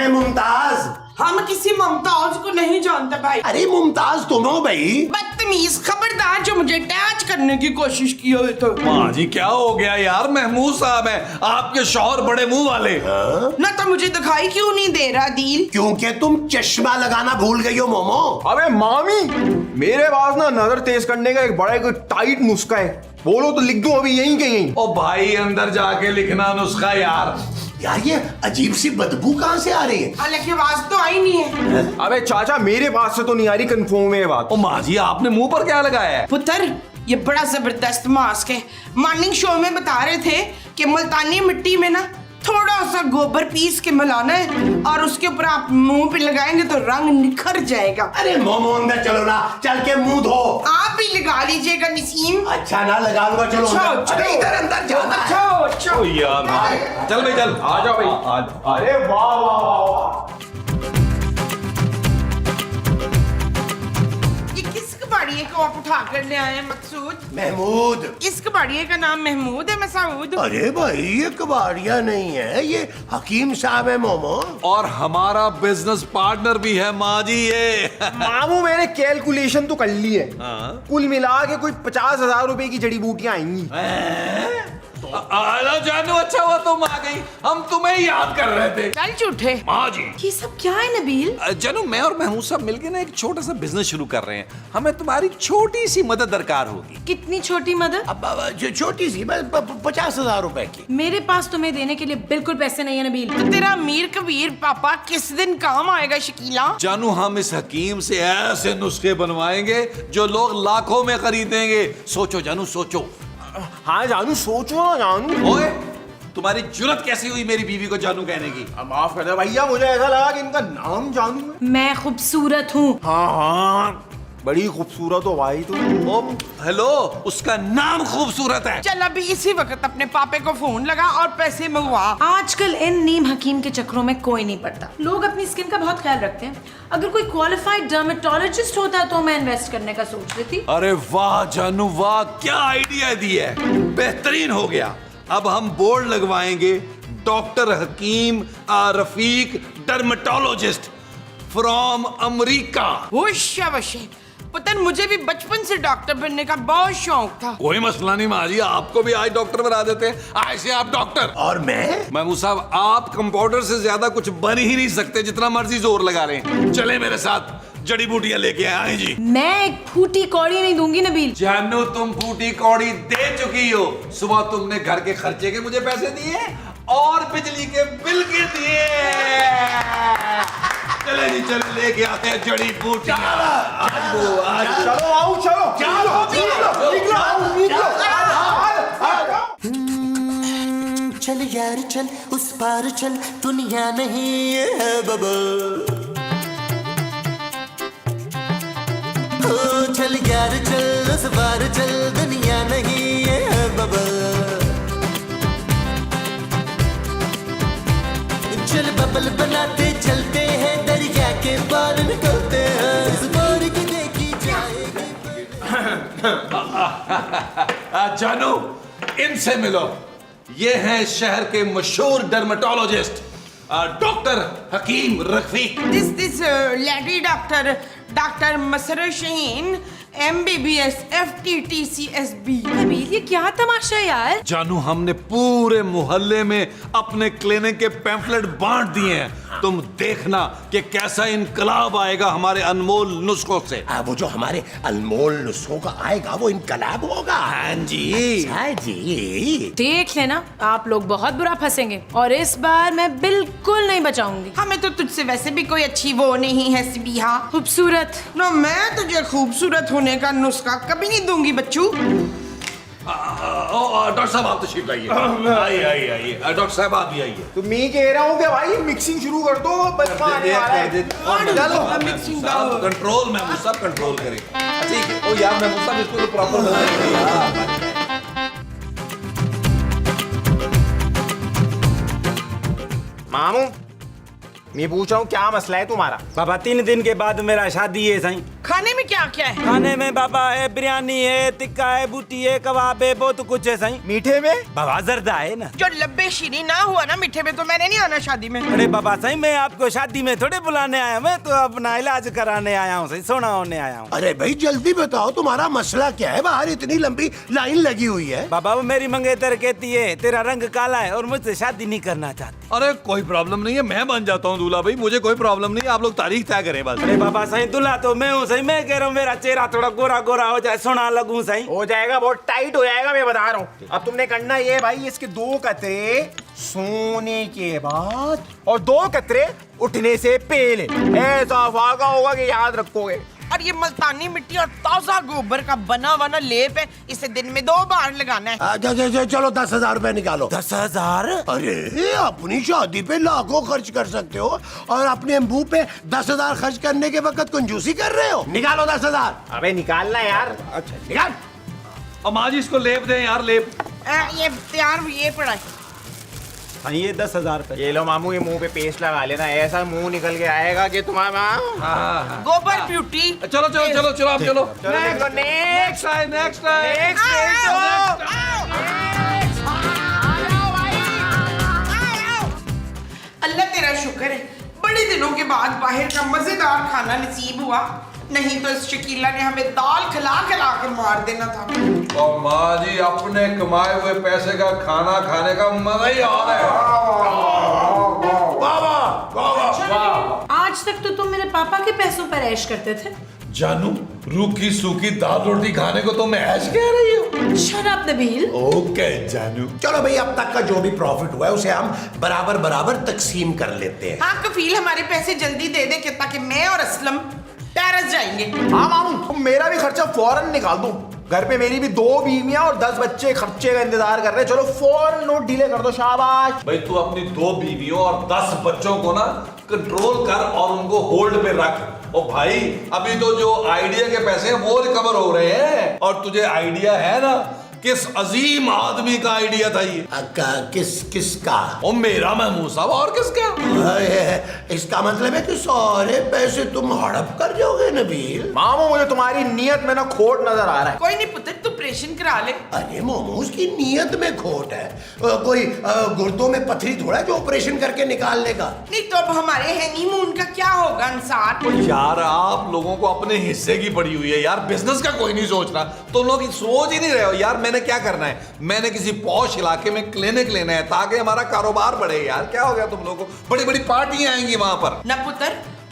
है मुमताज? हम किसी मुमताज को नहीं जानते भाई। अरे मुमताज तुम हो भाई। बदतमीज, खबरदार जो मुझे अटैच करने की कोशिश की हो तो। माँ जी क्या हो गया यार, महमूद साहब है आपके शौहर बड़े मुंह वाले। ना तो मुझे दिखाई क्यों नहीं दे रहा दिल? क्योंकि तुम चश्मा लगाना भूल गई हो मोमो। अबे मामी, मेरे पास ना नजर तेज करने का एक बड़ा एक टाइट नुस्खा है, बोलो तो लिख दूं अभी यहीं के यहीं। ओ भाई अंदर जाके लिखना नुस्खा यार। यार ये अजीब सी बदबू कहाँ से आ रही है? हालांकि आवाज तो आई नहीं है। अबे चाचा मेरे पास से तो नहीं आ रही, कंफर्म है ये बात। ओ माँ जी आपने मुंह पर क्या लगाया है? पुत्र ये बड़ा जबरदस्त मास्क है। मॉर्निंग शो में बता रहे थे कि मुल्तानी मिट्टी में ना थोड़ा सा गोबर पीस के मिलाना है और उसके ऊपर आप मुंह पे लगाएंगे तो रंग निखर जाएगा। अरे मोमो अंदर चलो ना, चल के मुंह धो। आप भी लगा लीजिएगा नसीम। अच्छा ना लगाऊंगा, चलो अंदर। अरे इधर अंदर जाना। ओ यार भाई चल भाई चल आ जाओ भाई। अरे वाह वाह वाह। ये किस कबाड़िए को आप उठा कर ले आए हैं मकसूद? महमूद। इस कबाड़िए का नाम महमूद है मसूद? अरे भाई ये कबाड़िया नहीं है, ये हकीम साहब है मोमो। और हमारा बिजनेस पार्टनर भी है माँ जी ये। मामू मैंने कैलकुलेशन तो कर ली है, हाँ? कुल मिला के कोई 50,000 रुपए की जड़ी बूटियां आएंगी। हेलो जानू, अच्छा हुआ तुम आ गई, हम तुम्हें याद कर रहे थे। चल झूठे। माँ जी ये सब क्या है नबील? जानू मैं और महमूद साहब मिलके ना एक छोटा सा बिजनेस शुरू कर रहे हैं, हमें तुम्हारी छोटी सी मदद दरकार होगी। कितनी छोटी मदद? अब जो छोटी सी बस 50,000 रुपए की। मेरे पास तुम्हें देने के लिए बिल्कुल पैसे नहीं है नबील। तो तेरा अमीर कबीर पापा किस दिन काम आएगा शकीला? जानू हम इस हकीम से ऐसे नुस्खे बनवाएंगे जो लोग लाखों में खरीदेंगे। सोचो जानू सोचो। हाँ जानू, सोचो ना जानू। ओए तुम्हारी जुर्रत कैसी हुई मेरी बीवी को जानू कहने की? माफ कर दे भैया, मुझे ऐसा लगा कि इनका नाम जानू है। मैं खूबसूरत हूँ। हाँ हाँ बड़ी खूबसूरत हो भाई तुम। ओ हेलो, उसका नाम खूबसूरत है। चल अभी इसी वक्त अपने पापे को फोन लगा और पैसे मंगवा। आजकल इन नीम हकीम के चक्रों में कोई नहीं पड़ता। लोग अपनी स्किन का बहुत ख्याल रखते हैं। अगर कोई क्वालिफाइड डर्मेटोलॉजिस्ट होता तो मैं इन्वेस्ट करने का सोच रही थी। अरे वाह जानू वाह, क्या आइडिया दिया है, बेहतरीन हो गया। अब हम बोर्ड लगवाएंगे, doctor Hakim Rafiq dermatologist from America. शाबाश। पुत्र मुझे भी बचपन से डॉक्टर बनने का बहुत शौक था। कोई मसला नहीं माँ जी, आपको भी आज डॉक्टर बना देते हैं। आज से आप डॉक्टर। और मैं? महमूद साहब आप कंपाउंडर से ज्यादा कुछ बन ही नहीं सकते, जितना मर्जी जोर लगा लें। चले मेरे साथ, जड़ी बूटियां लेके आए जी। मैं एक फूटी कौड़ी नहीं दूंगी नबील। जानू तुम फूटी कौड़ी दे चुकी हो। सुबह तुमने घर के खर्चे के मुझे पैसे दिए और बिजली के बिल के दिए। चले जी चले, लेके आते हैं जड़ी बूटियां। चलो आओ, चलो चल यार चल, उस पार चल, दुनिया नहीं है बबल। चल यार चल, उस पार चल, दुनिया नहीं है बबल। चल बबल बनाते चलते हैं, दरिया के पार निकलते हैं, इस पार की देखी जाएगी। जानू इनसे मिलो, ये हैं शहर के मशहूर dermatologist doctor Hakim Rafiq. This lady doctor Masrar Shaheen MBBS FTTCSB। Nabeel ये क्या तमाशा है यार? जानू हमने पूरे मोहल्ले में अपने क्लिनिक के पैम्फलेट बांट दिए हैं, तुम देखना कि कैसा इनकलाब आएगा हमारे अनमोल नुस्खों से। वो जो हमारे अनमोल नुस्खों का आएगा वो इनकलाब होगा। हाँ जी। अच्छा जी। देख लेना, आप लोग बहुत बुरा फंसेंगे और इस बार मैं बिल्कुल नहीं बचाऊंगी। हमें तो तुझसे वैसे भी कोई अच्छी वो नहीं है सिबिहा। खूबसूरत नो, मैं तुझे खूबसूरत होने का नुस्खा कभी नहीं दूंगी बच्चू। डॉक्टर साहब आप तशरीफ लाइए। आइए डॉक्टर साहब आप भी आइए। तो मैं कह रहा हूँ कि भाई मिक्सिंग शुरू कर दो, बचपन आने वाला है। चलो मिक्सिंग कंट्रोल महमूद साहब कंट्रोल करें। ठीक है। ओ यार महमूद साहब इसको तो प्रॉपर बनाइए यार। मामू मैं पूछ रहा हूँ क्या मसला है तुम्हारा? बाबा 3 दिन के बाद मेरा शादी है साईं। खाने में क्या क्या है? खाने में बाबा है, बिरयानी है, टिक्का है, बूटी है, कबाब है, बहुत कुछ है सही। मीठे में बाबा जर्दा है ना। जो लब्बे शीरी ना हुआ ना मीठे में तो मैंने नहीं आना शादी में। अरे बाबा सही, मैं आपको शादी में थोड़े बुलाने आया, मैं तो अपना इलाज कराने आया हूँ सही, सोना होने आया हूँ। अरे भाई जल्दी बताओ तुम्हारा मसला क्या है, बाहर इतनी लंबी लाइन लगी हुई है। बाबा वो मेरी मंगेतर कहती है तेरा रंग काला है और मुझसे शादी नहीं करना चाहती। अरे कोई प्रॉब्लम नहीं है, मैं बन जाता हूँ दूल्हा भाई, मुझे कोई प्रॉब्लम नहीं है, आप लोग तारीख तय करें बस। अरे बाबा सही दूल्हा तो मैं हूँ सही, मैं कह रहा हूँ मेरा चेहरा थोड़ा गोरा गोरा हो जाए, सोना लगूं सही। हो जाएगा, बहुत टाइट हो जाएगा, मैं बता रहा हूँ। अब तुमने करना ये भाई, इसके 2 कतरे सोने के बाद और 2 कतरे उठने से पहले, ऐसा वागा होगा कि याद रखोगे। और ये मुल्तानी मिट्टी और ताजा गोबर का बना हुआ ना लेप है, इसे दिन में 2 बार लगाना है। चलो 10,000 रुपए निकालो। 10,000? अरे अपनी शादी पे लाखों खर्च कर सकते हो और अपने मुंह पे 10,000 खर्च करने के वक्त कंजूसी कर रहे हो। निकालो 10,000। अबे निकालना यार। अच्छा निकाल। अब माँ जी इसको लेप दें यार, लेप। ये तैयार ये पड़ा है। हाँ ये 10,000 रुपए। ये लो मामू, ये मुंह पे पेस्ट लगा लेना, ऐसा मुंह निकल के आएगा कि तुम्हारा। गोबर ब्यूटी। चलो चलो चलो चलो आप चलो। नेक्स्ट नेक्स्ट अल्लाह तेरा शुक्र है, बड़े दिनों के बाद बाहर का मजेदार खाना नसीब हुआ, नहीं तो इस शकीला ने हमें दाल खिला खिला के मार देना था। और माँ जी अपने कमाए हुए पैसे का खाना खाने का मजा ही और है। आज तक तो तुम मेरे पापा के पैसों पर ऐश करते थे। जानू रूखी सूखी दाल रोटी खाने को तो मैं ऐश कह रही हूँ। Shut up Nabeel. ओके जानू। चलो भाई अब तक का जो भी प्रॉफिट हुआ है उसे हम बराबर बराबर तकसीम कर लेते हैं। हाँ कफील हमारे पैसे जल्दी दे दे ताकि मैं और असलम पेरिस जाएंगे। हाँ मामू, तुम मेरा भी खर्चा फौरन निकाल दो। घर पे मेरी भी 2 बीवियां और 10 बच्चे खर्चे का इंतजार कर रहे हैं। चलो फौरन नोट डीले कर दो, शाबाश। भाई तू अपनी 2 बीवियों और 10 बच्चों को ना कंट्रोल कर और उनको होल्ड पे रख। ओ भाई अभी तो जो आइडिया के पैसे हैं वो रिकवर हो रहे हैं, और तुझे आइडिया है ना किस अजीम आदमी का आइडिया था ये? किसका? ओ मेरा महमूद साहब, और किसका? इसका मतलब है कि सारे पैसे तुम हड़प कर जाओगे नबील। मामू मुझे तुम्हारी नियत में ना खोट नजर आ रहा है। कोई नहीं पुत्र, तू ऑपरेशन करा ले। अरे मोमोज की नीयत में खोट है, कोई गुर्दों में पथरी थोड़ा है जो ऑपरेशन करके निकाल लेगा। नहीं तो अब हमारे हनीमून का क्या होगा अंसार? यार आप लोगों को अपने हिस्से की पड़ी हुई है यार, बिजनेस का कोई नहीं सोच रहा, तुम लोग सोच ही नहीं रहे हो यार। मैंने क्या करना है, मैंने किसी पॉश इलाके में क्लिनिक लेना है ताकि हमारा कारोबार बढ़े यार। क्या हो गया तुम लोगों को, बड़ी बड़ी पार्टियां आएंगी वहां पर। न पुत्र,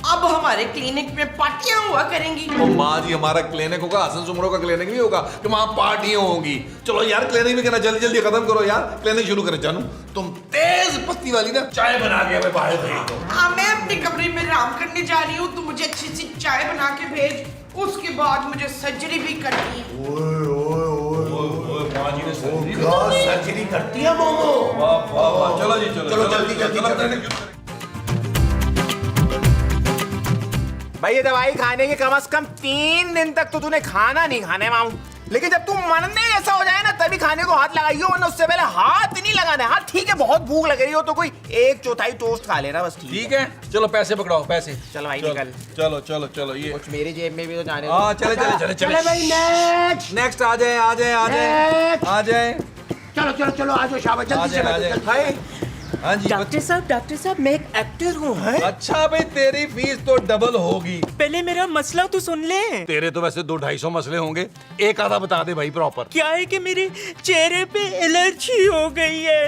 अब हमारे क्लिनिक में पार्टियां हुआ करेंगी। ओ माँ जी हमारा क्लिनिक होगा, हसन सुमरों का क्लिनिक भी होगा कि वहां पार्टियां होंगी। चलो यार क्लिनिक भी करना, जल्दी जल्दी खत्म करो यार, क्लिनिक शुरू करें। जानू तुम तेज पत्ती वाली ना चाय बना के हमें बाहर भेज दो। हाँ मैं अपने कमरे में आराम करने जा रही हूँ, तू मुझे अच्छी सी चाय बना के भेज, उसके बाद मुझे सर्जरी भी करनी है। माँ जी ने सर्जरी करती है मोमो। चलो जी चलो जल्दी जल्दी। भाई ये दवाई खाने के कम से कम 3 दिन तक तो तूने खाना नहीं खाना है मामू, लेकिन जब तू मरने जैसा हो जाए ना तभी खाने को हाथ लगाइयो, वरना उससे पहले हाथ नहीं लगाना है। हाँ ठीक है, बहुत भूख लग रही हो तो कोई 1/4 टोस्ट खा लेना बस। ठीक है चलो पैसे पकड़ाओ, पैसे। चलो भाई निकल। चलो चलो चलो ये कुछ मेरी जेब में भी तो जाने दो। हाँ चले चले चले चले भाई नेक्स्ट नेक्स्ट आ जाए आ जाए आ जाए आ जाए। चलो चलो चलो आ जाओ, शाबाश जल्दी से बैठो। भाई हाँ जी डॉक्टर साहब मैं एक एक्टर हूँ। अच्छा भाई तेरी फीस तो डबल होगी। पहले मेरा मसला तो सुन ले। तेरे तो वैसे 200-250 मसले होंगे, एक आधा बता दे भाई प्रॉपर। क्या है कि मेरे चेहरे पे एलर्जी हो गई है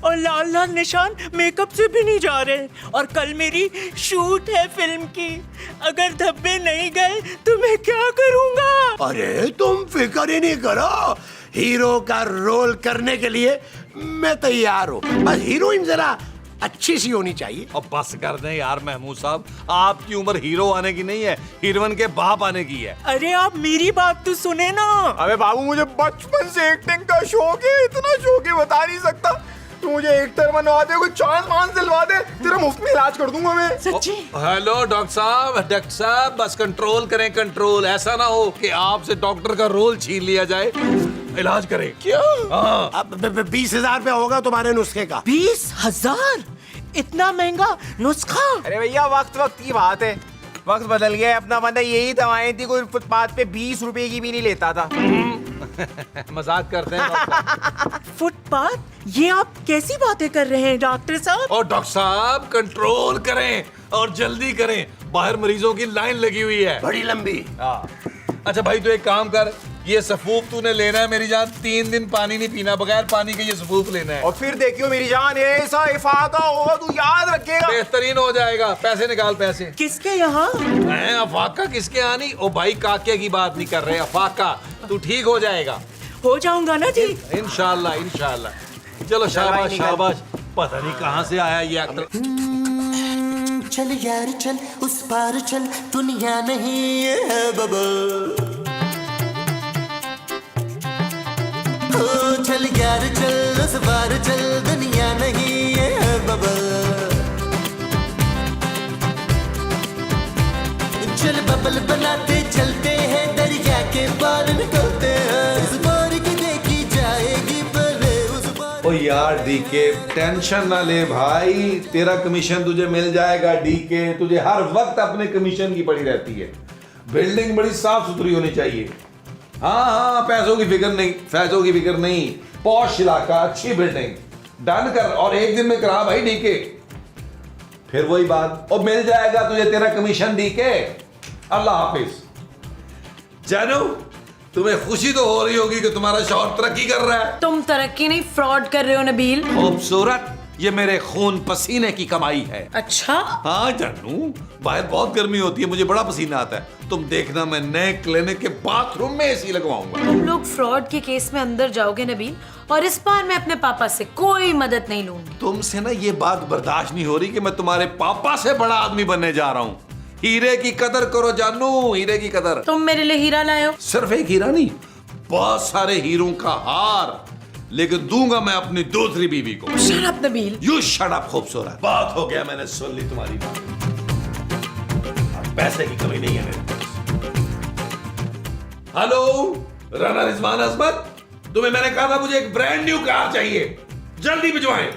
और लाल लाल निशान मेकअप से भी नहीं जा रहे, और कल मेरी शूट है फिल्म की, अगर धब्बे नहीं गए तो मैं क्या करूँगा? अरे तुम फिक्र ही नहीं करो, हीरो का रोल करने के लिए मैं तैयार हूँ, बस हीरोइन जरा अच्छी सी होनी चाहिए। अब बस कर दें यार महमूद साहब, आपकी उम्र हीरो आने की नहीं है, हीरोइन के बाप आने की है। अरे आप मेरी बात तो सुने ना। अबे बाबू मुझे बचपन से एक्टिंग का शौक है, इतना शौक है बता नहीं सकता। तू मुझे एक्टर बनवा दे, कोई चांद मान दिलवा दे, तेरा मुफ्त में इलाज कर दूंगा मैं। सच्ची? हेलो डॉक्टर साहब बस कंट्रोल करें कंट्रोल, ऐसा ना हो कि आपसे डॉक्टर का रोल छीन लिया जाए। इलाज करें। क्या? हाँ अब 20,000 रुपया होगा तुम्हारे नुस्खे का। 20,000? इतना महंगा नुस्खा? अरे भैया वक्त की बात है, वक्त बदल गया है अपना, बंदा यही दवाएं थी, कोई फुटपाथ पे 20 रुपए की भी नहीं लेता था। मजाक करते हैं डॉक्टर। फुटपाथ? ये आप कैसी बातें कर रहे हैं डॉक्टर साहब? और डॉक्टर साहब कंट्रोल करें और जल्दी करें, बाहर मरीजों की लाइन लगी हुई है बड़ी लंबी। अच्छा भाई तू एक काम कर, ये सफूफ तूने लेना है मेरी जान, 3 दिन पानी नहीं पीना, बगैर पानी के ये सफूफ लेना है। और फिर देखियो मेरी जान, ऐसा इफाका होगा तू याद रखेगा। बेहतरीन हो जाएगा। पैसे निकाल पैसे। किसके यहाँ? अफाका किसके आनी? ओ भाई काके की बात नहीं कर रहे, अफाका तू ठीक हो जाएगा। हो जाऊंगा ना जी? इंशाल्लाह इंशाल्लाह। चलो शाबाश शाबाश। पता नहीं कहाँ से आया ये एक्टर। चल यार चल उस पार चल, दुनिया नहीं ये है बबल। ओ चल यार चल उस पार चल, दुनिया नहीं ये है बबल। चल बबल बनाते चलते हैं, दरिया के पार निकलते हैं। उस पार की देखी जाएगी पहले उस पार। ओ यार डीके टेंशन ना ले भाई, तेरा कमीशन तुझे मिल जाएगा। डीके तुझे हर वक्त अपने कमीशन की पड़ी रहती है। बिल्डिंग बड़ी साफ सुथरी होनी चाहिए। हाँ पैसों की फिक्र नहीं, पैसों की फिक्र नहीं। पॉश इलाका, अच्छी बिल्डिंग, डन कर और एक दिन में करा भाई डीके। फिर वही बात, और मिल जाएगा तुझे तेरा कमीशन डीके। अल्लाह हाफिज। जानू तुम्हें खुशी तो हो रही होगी कि तुम्हारा शौहर तरक्की कर रहा है। तुम तरक्की नहीं फ्रॉड कर रहे हो नबील। खूबसूरत, ये मेरे खून पसीने की कमाई है। अच्छा? हाँ जानू, बाहर बहुत गर्मी होती है, मुझे बड़ा पसीना आता है। तुम देखना मैं नए क्लिनिक के बाथरूम में एसी लगवाऊंगा। तुम लोग फ्रॉड के केस में अंदर जाओगे नबील, और इस बार मैं अपने पापा से कोई मदद नहीं लूंगी। तुमसे ना ये बात बर्दाश्त नहीं हो रही कि मैं तुम्हारे पापा से बड़ा आदमी बनने जा रहा हूँ। हीरे की कदर करो जानू, हीरे की कदर। तुम मेरे लिए हीरा लाए हो? सिर्फ एक हीरा नहीं, बहुत सारे हीरों का हार, लेकिन दूंगा मैं अपनी दूसरी बीवी को। Shut up Nabeel. You shut up खूबसूरत। बात हो गया, मैंने सुन ली तुम्हारी बात। अब पैसे की कमी नहीं है मेरे पास। हेलो राना रिजवान अजमत, तुम्हें मैंने कहा था मुझे एक ब्रांड न्यू कार चाहिए, जल्दी भिजवाएं।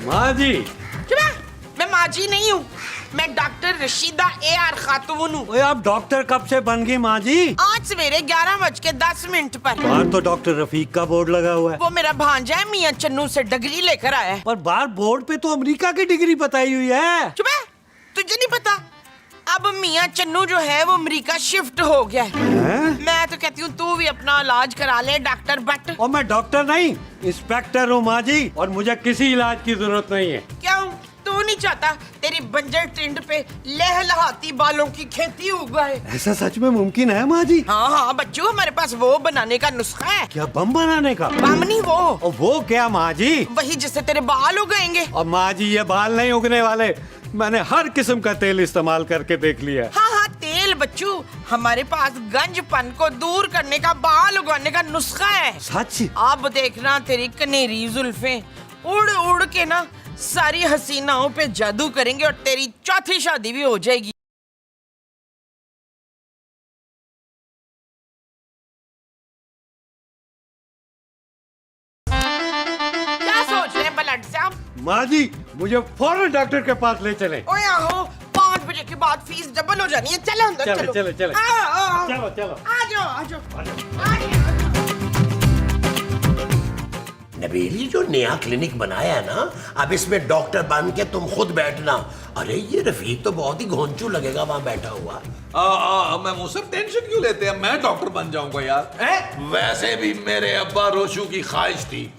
माँ जी। मैं माजी नहीं हूँ, मैं डॉक्टर रशीदा AR खातून हूँ। ओए आप डॉक्टर कब से बन गई माँ जी? आज सवेरे 11:10 पर। बाहर तो डॉक्टर रफीक का बोर्ड लगा हुआ है। वो मेरा भांजा है, मियाँ चन्नू से डिग्री लेकर आया है। पर बाहर बोर्ड पे तो अमेरिका की डिग्री बताई हुई है। चुप है, तुझे नहीं पता? अब मियाँ चन्नू जो है वो अमेरिका शिफ्ट हो गया है। मैं तो कहती हूँ तू भी अपना इलाज करा ले डॉक्टर बट। और मैं डॉक्टर नहीं, इंस्पेक्टर हूँ माँ जी, और मुझे किसी इलाज की जरूरत नहीं है। क्यों? तू नहीं चाहता तेरी बंजर टिंड पे लहलहाती बालों की खेती उगाए? ऐसा सच में मुमकिन है माँ जी? हाँ हाँ बच्चों, हमारे पास वो बनाने का नुस्खा है। क्या बम बनाने का? बम नहीं वो। और वो क्या माँ जी? वही जिससे तेरे बाल उगाएंगे। और माँ जी ये बाल नहीं उगने वाले, मैंने हर किस्म का तेल इस्तेमाल करके देख लिया। हाँ हाँ तेल बच्चू, हमारे पास गंजपन को दूर करने का, बाल उगाने का नुस्खा है। सच? अब देखना तेरी कनेरी जुल्फें उड़ उड़ के ना सारी हसीनाओं पे जादू करेंगे और तेरी चौथी शादी भी हो जाएगी। क्या सोच रहे हैं बलट साहब? माँ जी मुझे फौरन डॉक्टर के पास ले चले। ओए आहो, 5 बजे के बाद फीस डबल हो जानी है। चलो अंदर चलो। चलो चलो आओ, चलो चलो। आ जाओ आ जाओ। नबील, ये जो नया क्लिनिक बनाया है ना, अब इसमें डॉक्टर बन के तुम खुद बैठना। अरे ये रफीक तो बहुत ही घोंचू लगेगा वहां बैठा हुआ। मैं मुझसे टेंशन क्यों लेते हैं, मैं डॉक्टर बन जाऊंगा यार। वैसे भी मेरे अब्बा रोशू की ख्वाहिश थी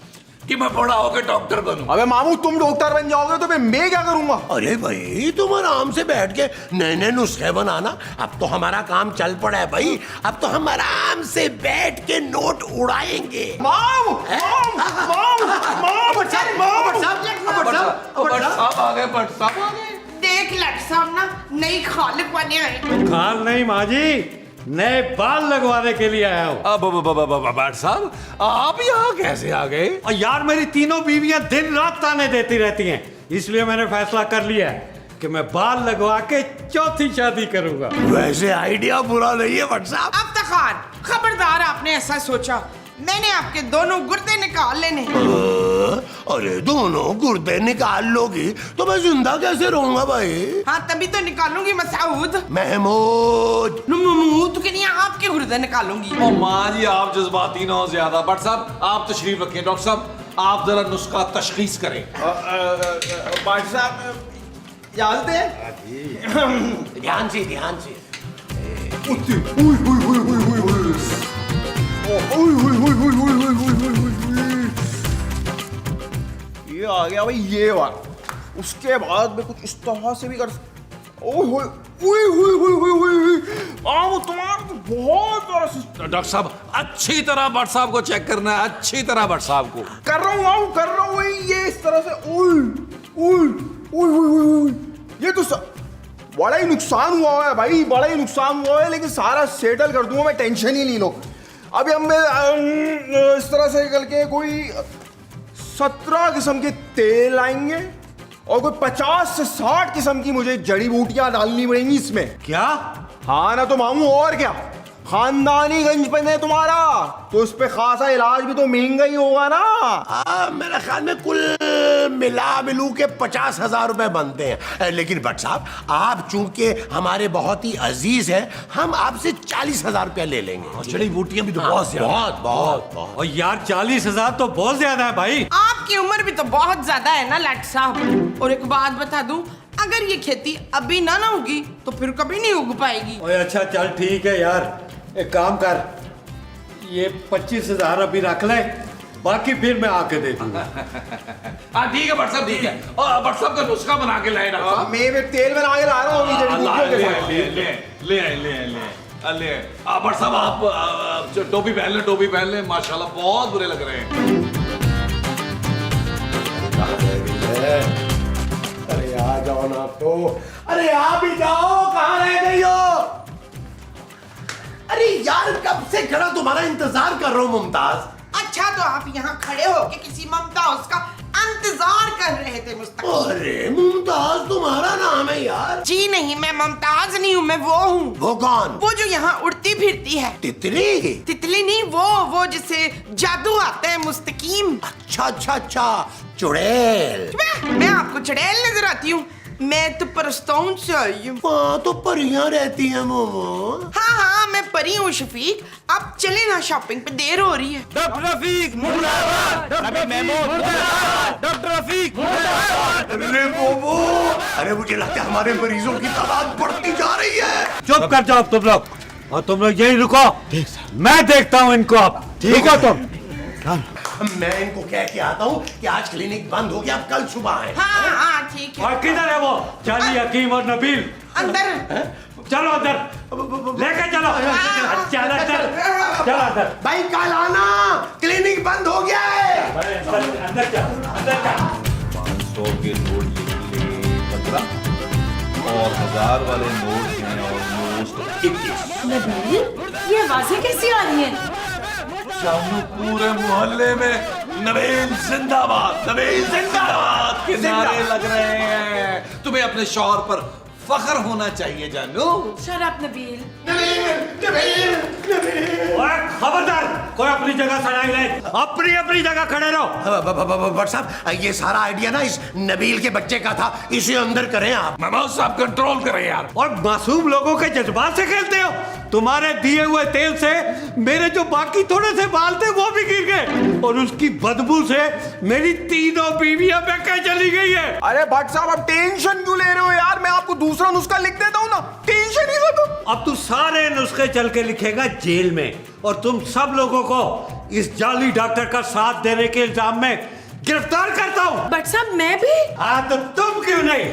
कि मैं बड़ा होकर डॉक्टर बनूं। अबे मामू तुम डॉक्टर बन जाओगे तो मैं क्या करूंगा? अरे भाई तुम आराम से बैठ के नए नए नुस्खे बनाना। अब तो हमारा काम चल पड़ा है भाई, अब तो हम आराम से बैठ के नोट उड़ाएंगे। साहब आ गए, बट साहब आ गए। देख लट साहब ना नई खालिक बने आए। खाल नहीं माँ जी, नए बाल लगवाने के लिए आया हूँ। बट साहब आप यहाँ कैसे आ गए? और यार मेरी तीनों बीवियां दिन रात ताने देती रहती हैं, इसलिए मैंने फैसला कर लिया है कि मैं बाल लगवा के चौथी शादी करूंगा। वैसे आइडिया बुरा नहीं है भट्ट साहब। इफ्तिखार, खबरदार आपने ऐसा सोचा। मैंने आपके दोनों गुर्दे निकाल लेने। अरे दोनों गुर्दे निकाल लोगी तो मैं जिंदा कैसे रहूंगा भाई? हाँ तभी तो निकालूंगी मसूद। महमूद महमूद के लिए आपके गुर्दे निकालूंगी। ओ माँ जी आप जज्बाती ना हो ज्यादा। भट्ट साहब आप तशरीफ रखें। डॉक्टर साहब आप जरा नुस्खा तशखीस करें। भाई साहब इजाजत है? ध्यान से ध्यान से। ये आ गया भाई, ये बात। उसके बाद में कुछ इस तरह से भी कर। तुम्हारा तो बहुत बड़ा सिस्टम। डॉक्टर साहब अच्छी तरह भट्ट साहब को चेक करना है, अच्छी तरह भट्ट साहब को। कर रहा हूँ ये इस तरह से। ये तो बड़ा ही नुकसान हुआ है भाई, बड़ा ही नुकसान हुआ है, लेकिन सारा सेटल कर दूंगा मैं, टेंशन ही नहीं लो। अभी हम इस तरह से करके कोई 17 किस्म के तेल आएंगे और कोई 50 से 60 किस्म की मुझे जड़ी बूटियां डालनी पड़ेंगी इसमें। क्या? हाँ ना तो मामू, और क्या, खानदानी गंजपन है तुम्हारा तो उस पे खासा इलाज भी तो महंगा ही होगा ना। मेरे ख्याल में कुल मिला मिलू के 50,000 रुपए बनते हैं। लेकिन भट्ट साहब आप चूंकि हमारे बहुत ही अजीज हैं, हम आपसे 40,000 रुपया ले लेंगे। जड़ी बूटियां भी तो बहुत ज्यादा। बहुत बहुत बहुत। और यार 40,000 तो बहुत ज्यादा है भाई। आपकी उम्र भी तो बहुत ज्यादा है ना लाट साहब। और एक बात बता दूं, अगर ये खेती अभी ना होगी तो फिर कभी नहीं उग पाएगी। ओए अच्छा चल ठीक है यार, एक काम कर, ये 25,000 अभी रख ले, बाकी फिर मैं आके दे दूंगा। हाँ ठीक है भट्ट साहब, ठीक है। और भट्ट साहब का नुस्खा बना के लाए डॉक्टर साहब। मैं तेल बना के ला रहा हूँ जड़ी बूटियों के साथ। ले भट्ट साहब आप टोपी पहन ले, माशाल्लाह बहुत बुरे लग रहे हैं। अरे आ जाओ ना तो। अरे आ भी जाओ, कहाँ रह गई हो? अरे यार कब से खड़ा तुम्हारा इंतजार कर रहा हूँ मुमताज। अच्छा तो आप यहाँ खड़े हो के किसी मुमताज का इंतजार कर रहे थे मुस्तकीम। अरे मुमताज तुम्हारा नाम है यार? जी नहीं, मैं मुमताज नहीं हूँ, मैं वो हूँ। वो कौन? वो जो यहाँ उड़ती फिरती है। तितली? तितली नहीं, वो जिसे जादू आता है मुस्तकीम। अच्छा चुड़ैल। मैं आपको चुड़ैल नजर आती हूँ? मैं तो परस्तौन से आई हूँ। वहाँ तो परियां रहती हैं मोमो। हाँ मैं परी हूँ शफीक। अब चले ना, शॉपिंग पे देर हो रही है। डॉक्टर रफीक मुर्दाबाद, डॉक्टर महमूद मुर्दाबाद, डॉक्टर रफीक मुर्दाबाद। अरे मोमो, अरे मुझे लगता है हमारे मरीजों की तादाद बढ़ती जा रही है। चुप कर जाओ तुम लोग, और तुम लोग यही रुको, मैं देखता हूँ इनको अब। ठीक है तुम? मैं इनको कह के आता हूँ कि आज क्लिनिक बंद हो गया, अब कल सुबह आए। हाँ ठीक है। और किधर है वो चाली, हकीम और नबील? अंदर। चलो अंदर लेके चलो। चलो अंदर। भाई कल आना, क्लिनिक बंद हो गया है। अंदर चल। 500 के नोट लिख ले 15 और 1000 वाले नोट हैं ऑलमोस्ट 21। नबील, ये आवाजें कैसी आ रही हैं? शानू पूरे मोहल्ले में नबील जिंदाबाद के नारे लग रहे हैं। तुम्हें अपने शौहर पर फख्र होना चाहिए जानू। Shut up Nabeel. ओए खबरदार, कोई अपनी जगह खड़ा ही नहीं, अपनी जगह खड़े रहो। भट्ट साहब ये सारा आइडिया ना इस नबील के बच्चे का था, इसे अंदर करें आप। महमूद साहब कंट्रोल करें यार। और मासूम लोगों के जज्बात से खेलते हो। तुम्हारे दिए हुए तेल से मेरे जो बाकी थोड़े से बाल थे वो भी गिर गए, और उसकी बदबू से मेरी तीनों बीवियां बेकार चली गई है। अरे भट्ट साहब आप टेंशन क्यों ले रहे हो यार, मैं आपको दूसरा नुस्खा लिख देता हूँ ना, टेंशन ही खत्म। अब तू सारे नुस्खे चल के लिखेगा जेल में, और तुम सब लोगों को इस जाली डॉक्टर का साथ देने के इल्जाम में गिरफ्तार करता हूँ। बट साहब मैं भी। हाँ तो तुम क्यों नहीं?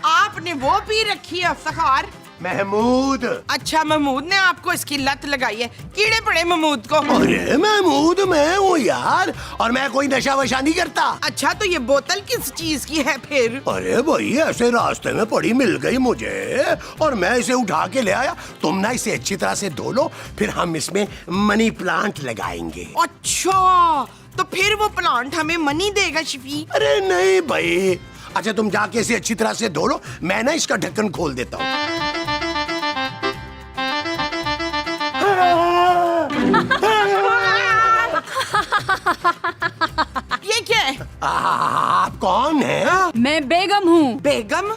आपने वो पी रखी है इफ्तिखार महमूद। अच्छा, महमूद ने आपको इसकी लत लगाई है। कीड़े पड़े महमूद को। अरे महमूद मैं हूँ यार, और मैं कोई नशा वशा नहीं करता। अच्छा, तो ये बोतल किस चीज की है फिर? अरे भाई ऐसे रास्ते में पड़ी मिल गई मुझे और मैं इसे उठा के ले आया। तुम ना इसे अच्छी तरह से धो लो, फिर हम इसमें मनी प्लांट लगाएंगे। अच्छा, तो फिर वो प्लांट हमें मनी देगा शफीक? अरे नहीं भाई। अच्छा तुम जाके इसे अच्छी तरह से धो लो, मैं ना इसका ढक्कन खोल देता हूँ। ये क्या है? आप कौन हैं? मैं बेगम हूँ। बेगम?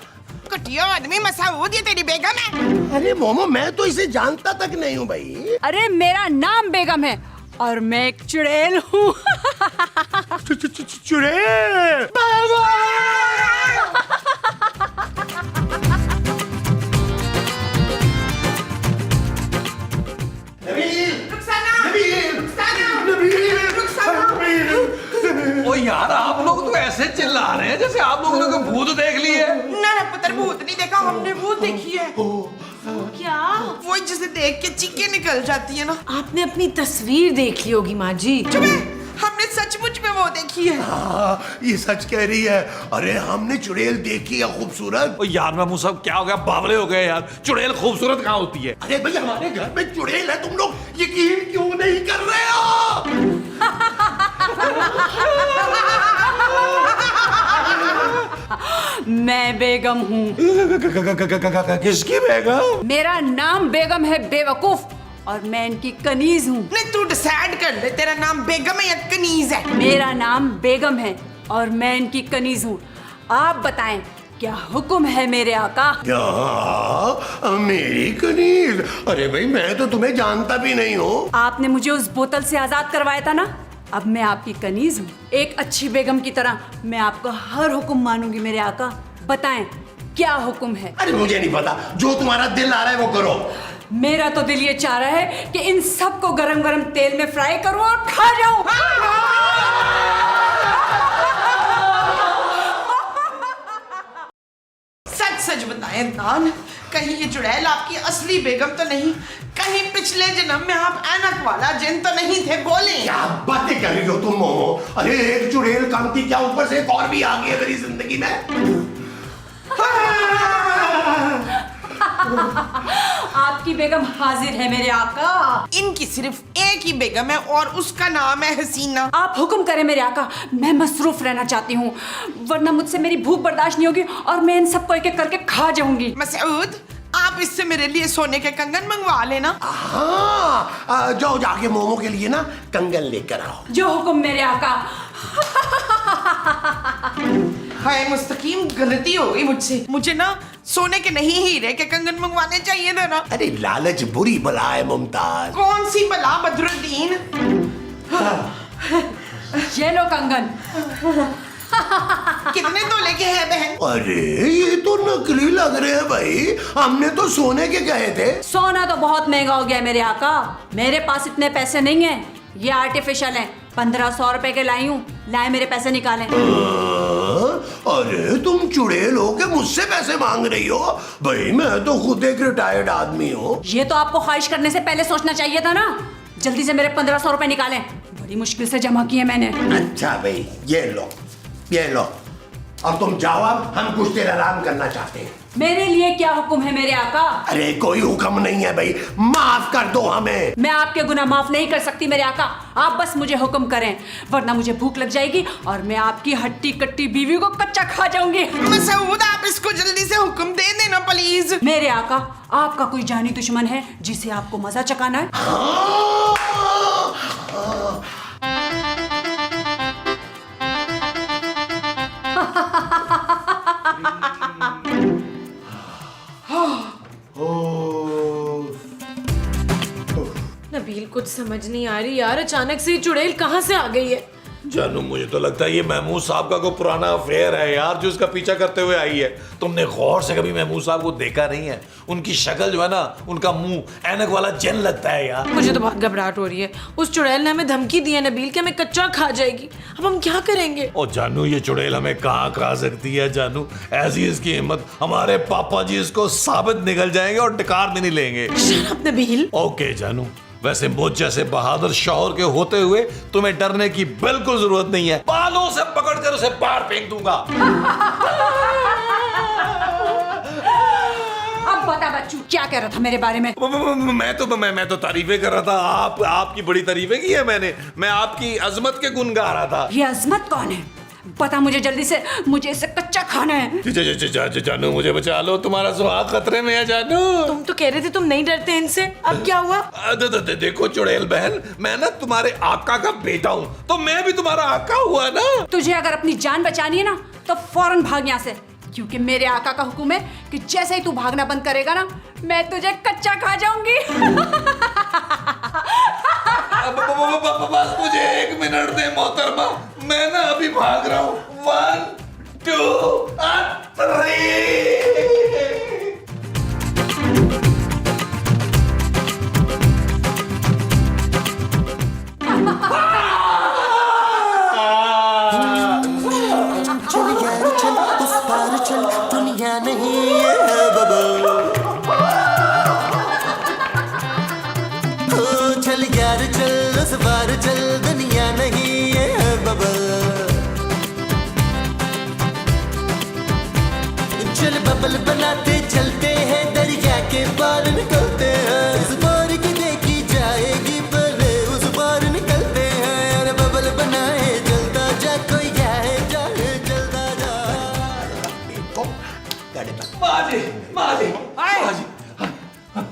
कटिया आदमी मसूद, ये तेरी बेगम है? अरे मोमो मैं तो इसे जानता तक नहीं हूँ भाई। अरे मेरा नाम बेगम है और मैं एक चुड़ैल हूँ। चुड़ैल। ओ यार, आप लोग तो ऐसे चिल्ला रहे हैं जैसे आप लोगों ने कोई भूत देख ली है। ना ना पुत्र, भूत नहीं देखा हमने, भूत देखी है। क्या? वो जिसे देख के चीखें निकल जाती है ना। आपने अपनी तस्वीर देख ली होगी माँ जी। चुप है, हमने सचमुच में वो देखी है। ये सच कह रही है। अरे हमने चुड़ैल देखी है खूबसूरत। ओ यार मामू साहब, क्या हो गया? बावले हो गए यार। चुड़ैल खूबसूरत कहाँ होती है? अरे भाई हमारे घर में चुड़ैल है, तुम लोग यकीन क्यों नहीं कर रहे हो? मैं बेगम हूँ। किसकी बेगम? मेरा नाम बेगम है बेवकूफ, और मैं इनकी कनीज हूँ। नहीं, तू डिसाइड कर ले, तेरा नाम बेगम है या कनीज है? मेरा नाम बेगम है और मैं इनकी कनीज हूँ। आप बताएं क्या हुक्म है मेरे आका? क्या मेरी कनीज? अरे भाई मैं तो तुम्हें जानता भी नहीं हूँ। आपने मुझे उस बोतल से आजाद करवाया था ना, अब मैं आपकी कनीज हूँ। एक अच्छी बेगम की तरह मैं आपका हर हुक्म मानूंगी मेरे आका। बताएं क्या हुक्म है? अरे मुझे नहीं पता, जो तुम्हारा दिल आ रहा है वो करो। मेरा तो दिल ये चाह रहा है कि इन सबको गरम गरम तेल में फ्राई करूं और खा जाऊं। सच सच बताएं दान, कहीं ये चुड़ैल आपकी असली बेगम तो नहीं? कहीं पिछले जन्म में आप ऐनक वाला जिन तो नहीं थे? बोले। क्या बातें कर रही हो तुम मोमो? अरे एक चुड़ैल कम थी क्या, ऊपर से एक और भी आ गई है मेरी जिंदगी में। आपकी बेगम हाजिर है मेरे आका। इनकी सिर्फ एक ही बेगम है और उसका नाम है हसीना। आप हुक्म करें मेरे आका, मैं मसरूफ रहना चाहती हूँ, वरना मुझसे मेरी भूख बर्दाश्त नहीं होगी और मैं इन सबको एक एक करके खा जाऊंगी। मसूद, आप इससे मेरे लिए सोने के कंगन मंगवा लेना। हाँ जाओ जाके मोमो के लिए ना कंगन लेकर आओ। जो हुक्म मेरे आका। हाय मुस्तकीम, गलती हो गई मुझसे। मुझे ना सोने के नहीं हीरे के कंगन मंगवाने चाहिए था ना। अरे लालच बुरी बला है मुमताज। कौन सी बला बदरुद्दीन? ये लो कंगन। कितने तोले के हैं बहन? अरे ये तो नकली लग रहे हैं भाई, हमने तो सोने के कहे थे। सोना तो बहुत महंगा हो गया मेरे आका, मेरे पास इतने पैसे नहीं है, ये आर्टिफिशियल है। 1500 रुपए के लाई हूँ, लाए मेरे पैसे निकालें। अरे तुम चुड़ैल हो के मुझसे पैसे मांग रही हो? भाई मैं तो खुद एक रिटायर्ड आदमी हूँ। ये तो आपको ख्वाहिश करने से पहले सोचना चाहिए था ना। जल्दी से मेरे 1500 रुपए निकालें, बड़ी मुश्किल से जमा किए मैंने। अच्छा भाई ये लो, ये लो। अब तुम जाओ, अब हम कुछ देर आराम करना चाहते हैं। मेरे लिए क्या हुक्म है मेरे आका? अरे कोई हुक्म नहीं है भाई, माफ कर दो हमें। मैं आपके गुनाह माफ नहीं कर सकती मेरे आका, आप बस मुझे हुक्म करें, वरना मुझे भूख लग जाएगी और मैं आपकी हट्टी कट्टी बीवी को कच्चा खा जाऊंगी। मसूद, आप इसको जल्दी से हुक्म दे देना प्लीज। मेरे आका, आपका कोई जानी दुश्मन है जिसे आपको मजा चकाना है? नबील, कुछ समझ नहीं आ रही यार, अचानक से ये चुड़ैल कहाँ से आ गई है? जानू मुझे तो लगता है ये महमूद साहब का कोई पुराना अफेयर है यार, जो उसका पीछा करते हुए आई है। तुमने गौर से कभी महमूद साहब को देखा नहीं है? उनकी शक्ल जो है ना, उनका मुंह ऐनक वाला जन लगता है यार। मुझे तो बहुत घबराहट हो रही है। उस चुड़ैल ने हमें धमकी दी है नबील कि हमें कच्चा खा जाएगी। अब हम क्या करेंगे? ओ जानू, ये चुड़ैल हमें कहाँ खा सकती है जानू? ऐसी इसकी हिम्मत, हमारे पापा जी इसको साबित निकल जाएंगे और टिकार भी नहीं लेंगे। Shut up Nabeel. ओके जानू, वैसे मुझ जैसे बहादुर शौहर के होते हुए तुम्हें डरने की बिल्कुल जरूरत नहीं है। बालों से पकड़कर उसे बाहर फेंक दूंगा। अब बता बच्चू, क्या कह रहा था मेरे बारे में? मैं तो तारीफें कर रहा था। आपकी बड़ी तारीफें की है मैंने। मैं आपकी अजमत के गुण गा रहा था। ये अजमत कौन है? बता मुझे जल्दी से, मुझे इसे कच्चा खाना है। जानू मुझे बचा लो, तुम्हारा सुहाग खतरे में है जानू। तुम तो कह रहे थे तुम नहीं डरते इनसे, अब क्या हुआ? देखो चुड़ैल बहन, मैं ना तुम्हारे आका का बेटा हूँ, तो मैं भी तुम्हारा आका हुआ ना। तुझे अगर अपनी जान बचानी है ना तो फौरन भाग यहाँ से, क्योंकि मेरे आका का हुक्म है कि जैसे ही तू भागना बंद करेगा ना, मैं तुझे कच्चा खा जाऊंगी। बस मुझे 1 मिनट दे मोहतरमा, मैं ना अभी भाग रहा हूँ। 1 2 3। चल यार चल, उस पार चल, दुनिया नहीं है बबल। ओ चल यार चल, उस पार चल, दुनिया नहीं है बबल। चल बबल बनाते चलते हैं, दरिया के पार निकलते हैं। इस पार की देखी जाएगी पहले, उस पार निकलते हैं। अरे बबल बनाए जलता जा, कोई जाए जाए जलता जा।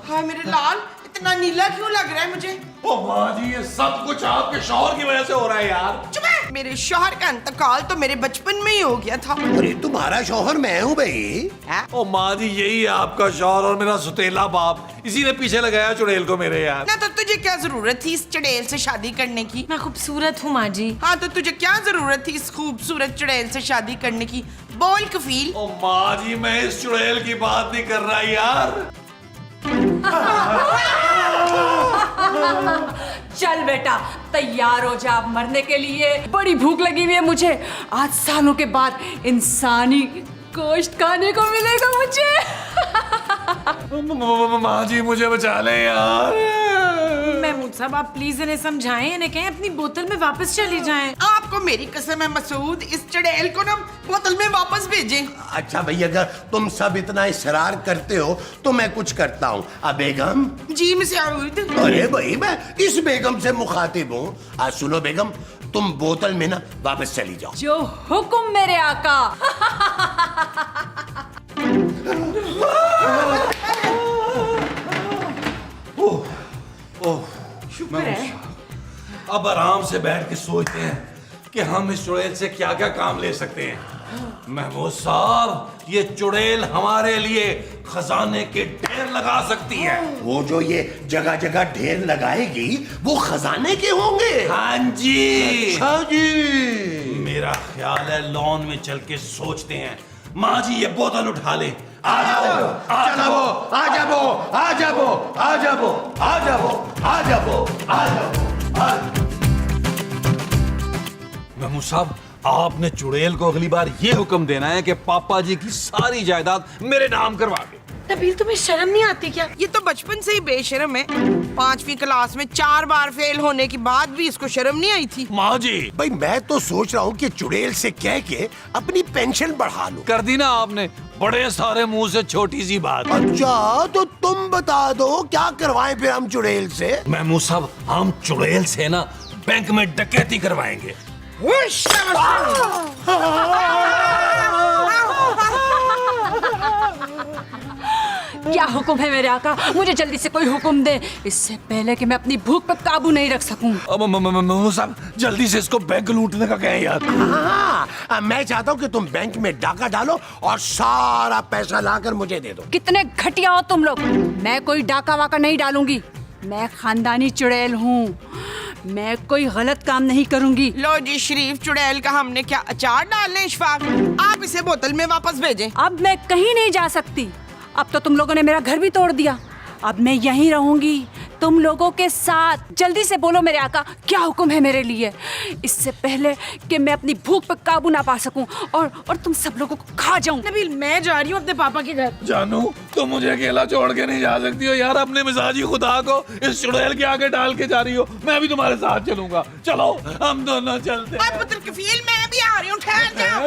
हाय मेरे लाल, इतना नीला क्यों लग रहा है मुझे? ओ माँ जी, ये सब कुछ आपके शौहर की वजह से हो रहा है यार। चुप है। मेरे शौहर का इंतकाल तो मेरे बचपन में ही हो गया था। अरे तुम्हारा शौहर मैं हूँ भाई। ओ माँ जी, यही है आपका शौहर और मेरा सुतेला बाप। इसी ने पीछे लगाया चुड़ैल को मेरे यार। ना तो तुझे क्या जरूरत थी इस चुड़ैल से शादी करने की? मैं खूबसूरत हूँ माँ जी। हाँ तो तुझे क्या जरूरत थी इस खूबसूरत चुड़ैल से शादी करने की? बोल कफील। ओ माँ जी, मैं इस चुड़ैल की बात नहीं कर रहा यार। चल बेटा, तैयार हो जा अब मरने के लिए। बड़ी भूख लगी हुई है मुझे। आज सालों के बाद इंसानी गोश्त खाने को मिलेगा मुझे। माँ जी मुझे बचा ले यार। महमूद साहब, आप प्लीज इन्हें समझाएं, इन्हें कहें अपनी बोतल में वापस चली जाएं। आपको मेरी कसम है मसूद, इस चुड़ैल को ना बोतल में वापस भेजें। अच्छा भाई, अगर तुम सब इतना इसरार करते हो तो मैं कुछ करता हूँ। अब बेगम। जी मसूद। अरे भाई, मैं इस बेगम से मुखातिब हूँ। आज सुनो बेगम, तुम बोतल में ना वापस चली जाओ। जो हुक्म मेरे आका। शुक्र है। अब आराम से बैठ के सोचते हैं कि हम इस चुड़ैल से क्या क्या काम ले सकते हैं। महमूद साहब, ये चुड़ैल हमारे लिए खजाने के ढेर लगा सकती है। वो जो ये जगह जगह ढेर लगाएगी, वो खजाने के होंगे। हाँ जी। अच्छा जी। मेरा ख्याल है लॉन में चल के सोचते हैं। माँ जी, ये बोतल उठा ले। आ जाओ, आ जाओ, आ जाओ, आ जाओ, आ जाओ, आ जाओ, आ जाओ, आ जाओ। महमूद साहब, आपने चुड़ैल को अगली बार ये हुक्म देना है कि पापा जी की सारी जायदाद मेरे नाम करवा दे। नबील, तुम्हें शर्म नहीं आती क्या? ये तो बचपन से ही बेशर्म है। 5वीं क्लास में 4 बार फेल होने के बाद भी इसको शर्म नहीं आई थी। माँ जी, भाई मैं तो सोच रहा हूँ कि चुड़ैल से कह के अपनी पेंशन बढ़ा लूं। कर दी ना आपने, बड़े सारे मुंह से छोटी सी बात। अच्छा, तो तुम बता दो क्या करवाएं फिर हम चुड़ैल से? महमूद साहब, हम चुड़ैल से ना बैंक में डकैती करवाएंगे। क्या हुक्म है मेरे आका? मुझे जल्दी से कोई हुक्म दे, इससे पहले कि मैं अपनी भूख पर काबू नहीं रख सकूं। महमूद साहब, जल्दी से इसको बैंक लूटने का कहें यार। हाँ, मैं चाहता हूँ कि तुम बैंक में डाका डालो और सारा पैसा लाकर मुझे दे दो। कितने घटिया हो तुम लोग। मैं कोई डाका वाका नहीं डालूंगी। मैं खानदानी चुड़ैल हूँ। मैं कोई गलत काम नहीं करूंगी। लो जी शरीफ चुड़ैल का हमने क्या अचार डालने इशफाक, आप इसे बोतल में वापस भेजें। अब मैं कहीं नहीं जा सकती। अब तो तुम लोगों ने मेरा घर भी तोड़ दिया। अब मैं यहीं रहूंगी तुम लोगों के साथ। जल्दी से बोलो मेरे आका, क्या हुक्म है मेरे लिए, इससे पहले कि मैं अपनी भूख पर काबू ना पा सकूं और तुम सब लोगों को खा जाऊं। नबील, मैं जा रही हूँ अपने पापा के घर। जानू, तुम मुझे अकेला छोड़ के नहीं जा सकती हो यार। अपने मिजाजी खुदा को इस चुड़ैल के आगे डाल के जा रही हो। मैं भी तुम्हारे साथ चलूंगा। चलो हम दोनों चलते हैं। अब पुत्र कफील मैं भी आ रही हूँ, ठहर जाओ।